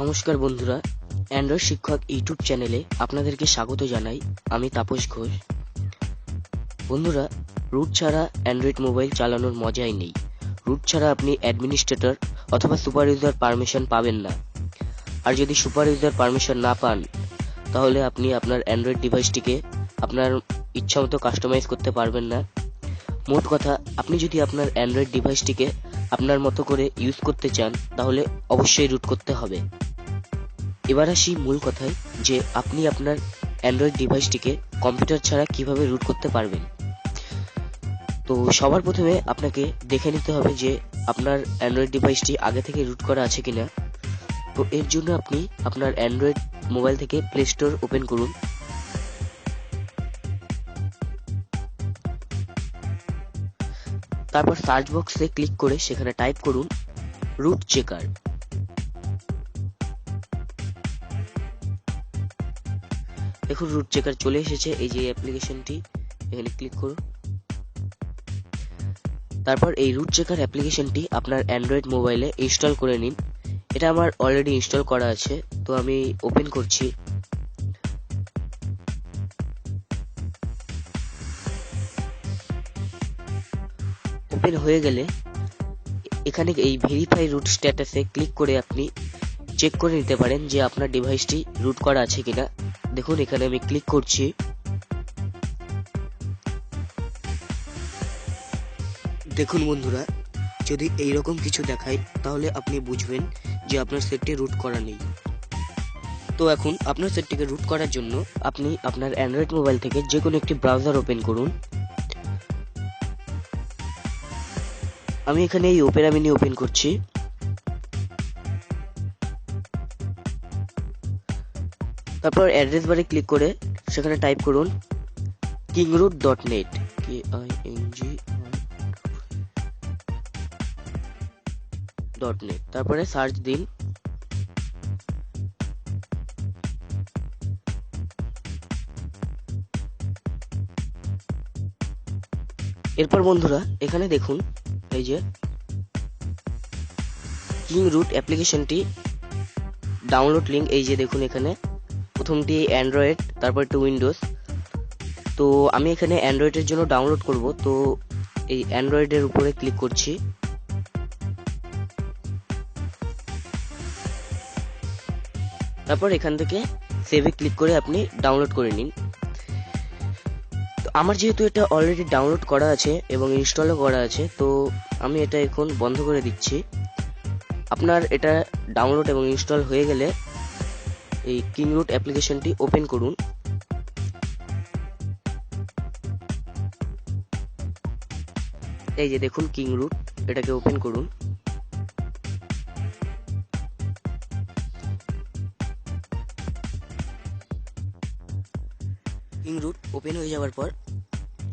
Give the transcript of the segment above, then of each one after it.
নমস্কার বন্ধুরা, অ্যান্ড্রয়েড শিক্ষক ইউটিউব চ্যানেলে আপনাদেরকে স্বাগত জানাই। আমি তাপস ঘোষ। বন্ধুরা, রুট ছাড়া অ্যান্ড্রয়েড মোবাইল চালানোর মজাই নেই। রুট ছাড়া আপনি অ্যাডমিনিস্ট্রেটর অথবা সুপার ইউজার পারমিশন পাবেন না। আর যদি সুপার ইউজার পারমিশন না পান, তাহলে আপনি আপনার অ্যান্ড্রয়েড ডিভাইসটিকে আপনার ইচ্ছামতো কাস্টমাইজ করতে পারবেন না। মোট কথা, আপনি যদি আপনার অ্যান্ড্রয়েড ডিভাইসটিকে আপনার মতো করে ইউজ করতে চান, তাহলে অবশ্যই রুট করতে হবে। এবার আসি মূল কথায়, যে আপনি আপনার অ্যান্ড্রয়েড ডিভাইসটিকে কম্পিউটার ছাড়া কিভাবে রুট করতে পারবেন। তো সবার প্রথমে আপনাকে দেখে নিতে হবে যে আপনার অ্যান্ড্রয়েড ডিভাইসটি আগে থেকে রুট করা আছে কিনা। তো এর জন্য আপনি আপনার অ্যান্ড্রয়েড মোবাইল থেকে প্লে স্টোর ওপেন করুন। তারপর সার্চ বক্সে ক্লিক করে সেখানে টাইপ করুন রুট চেকার। দেখুন, রুট চেকার চলে এসেছে। এই যে অ্যাপ্লিকেশনটি, এখানে ক্লিক করুন। তারপর এই রুট চেকার অ্যাপ্লিকেশনটি আপনার অ্যান্ড্রয়েড মোবাইলে ইনস্টল করে নিন। এটা আমার অলরেডি ইনস্টল করা আছে, তো আমি ওপেন করছি। ওপেন হয়ে গেলে এখানে এই ভেরিফাই রুট স্ট্যাটাসে ক্লিক করে আপনি চেক করে নিতে পারেন যে আপনার ডিভাইসটি রুট করা আছে কিনা। দেখুন, এখানে আমি ক্লিক করছি। দেখুন বন্ধুরা, যদি এইরকম কিছু দেখায় তাহলে আপনি বুঝবেন যে আপনার সেটটি রুট করা নেই। তো এখন আপনার সেটটিকে রুট করার জন্য আপনি আপনার অ্যান্ড্রয়েড মোবাইল থেকে যে কোনো একটি ব্রাউজার ওপেন করুন। আমি এখানে এই ওপেরা মিনি ওপেন করছি। তারপর অ্যাড্রেস বারে ক্লিক করে সেখানে টাইপ করুন kingroot.net, KING.net। তারপরে সার্চ দিন। এরপর বন্ধুরা, এখানে দেখুন এই যে কিংরুট অ্যাপ্লিকেশনটি ডাউনলোড লিঙ্ক। এই যে দেখুন, এখানে প্রথমটি অ্যান্ড্রয়েড, তারপর একটু উইন্ডোজ। তো আমি এখানে অ্যান্ড্রয়েডের জন্য ডাউনলোড করব, তো এই অ্যান্ড্রয়েডের উপরে ক্লিক করছি। তারপর এখান থেকে সেভে ক্লিক করে আপনি ডাউনলোড করে নিন। তো আমার যেহেতু এটা অলরেডি ডাউনলোড করা আছে এবং ইনস্টলও করা আছে, তো আমি এটা এখন বন্ধ করে দিচ্ছি। আপনার এটা ডাউনলোড এবং ইনস্টল হয়ে গেলে এই কিংরুট অ্যাপ্লিকেশনটি ওপেন করুন। এই যে দেখুন কিংরুট, এটাকে ওপেন করুন। কিংরুট ওপেন হয়ে যাওয়ার পর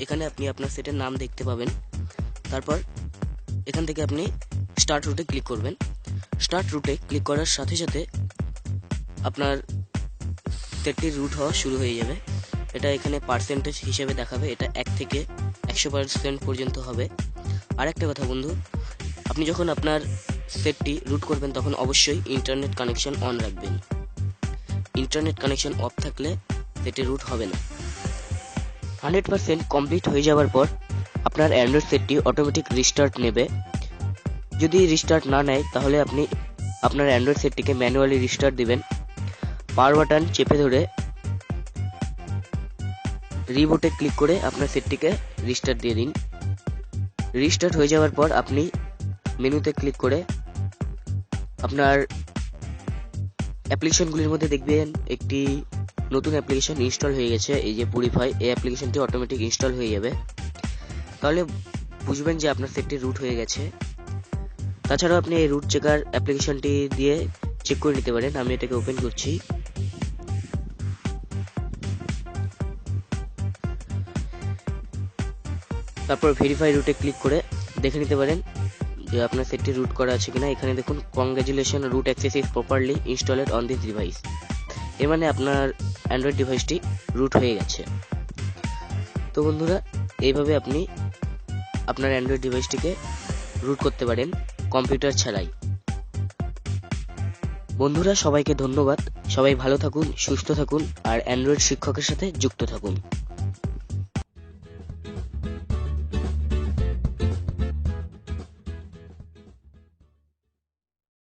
এখানে আপনি আপনার সেটের নাম দেখতে পাবেন। তারপর এখান থেকে আপনি স্টার্ট রুটে ক্লিক করবেন। স্টার্ট রুটে ক্লিক করার সাথে সাথে আপনার সেটটির রুট হওয়া শুরু হয়ে যাবে। এটা এখানে পার্সেন্টেজ হিসেবে দেখাবে, এটা 1 থেকে 100% পর্যন্ত হবে। আর একটা কথা বন্ধু, আপনি যখন আপনার সেটটি রুট করবেন তখন অবশ্যই ইন্টারনেট কানেকশন অন রাখবেন। ইন্টারনেট কানেকশন অফ থাকলে সেটি রুট হবে না। 100% কমপ্লিট হয়ে যাওয়ার পর আপনার অ্যান্ড্রয়েড সেটটি অটোমেটিক রিস্টার্ট নেবে। যদি রিস্টার্ট না নেয়, তাহলে আপনি আপনার অ্যান্ড্রয়েড সেটটিকে ম্যানুয়ালি রিস্টার্ট দিবেন। পাওয়ার বাটন চেপে ধরে রিবুটে ক্লিক করে আপনার সেটটিকে রিস্টার্ট দিয়ে দিন। রিস্টার্ট হয়ে যাওয়ার পর আপনি মেনুতে ক্লিক করে আপনার অ্যাপ্লিকেশনগুলির মধ্যে দেখবেন একটি নতুন অ্যাপ্লিকেশন ইনস্টল হয়ে গেছে, এই যে পুরিফাই। এই অ্যাপ্লিকেশনটি অটোমেটিক ইনস্টল হয়ে যাবে, তাহলে বুঝবেন যে আপনার সেটটি রুট হয়ে গেছে। তাছাড়াও আপনি এই রুট চেকার অ্যাপ্লিকেশনটি দিয়ে চেক করে নিতে পারেন। আমি এটাকে ওপেন করছি। তারপর ভেরিফাই রুটে ক্লিক করে দেখে নিতে পারেন যে আপনার সেটটি রুট করা আছে কিনা। এখানে দেখুন congratulation, root access is properly installed on this device. এর মানে আপনার অ্যান্ড্রয়েড ডিভাইসটি রুট হয়ে গেছে। তো বন্ধুরা, এইভাবে আপনি আপনার অ্যান্ড্রয়েড ডিভাইসটিকে রুট করতে পারেন কম্পিউটার ছাড়াই। বন্ধুরা, সবাইকে ধন্যবাদ। সবাই ভালো থাকুন, সুস্থ থাকুন আর অ্যান্ড্রয়েড শিক্ষকের সাথে যুক্ত থাকুন।